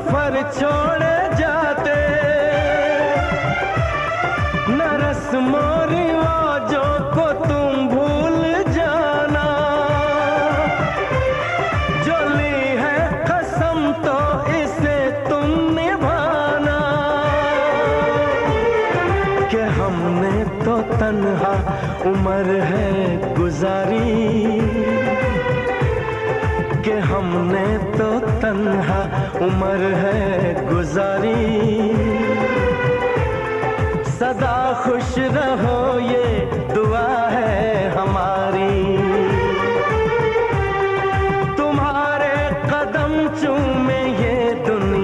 सफर छोड़े जाते, न रस्मों रिवाजों को तुम भूल जाना। जो ली है कसम तो इसे तुम निभाना, कि हमने तो तन्हा उम्र है गुजारी, कि हमने तो तन्हा उम्र है गुजारी। सदा खुश रहो ये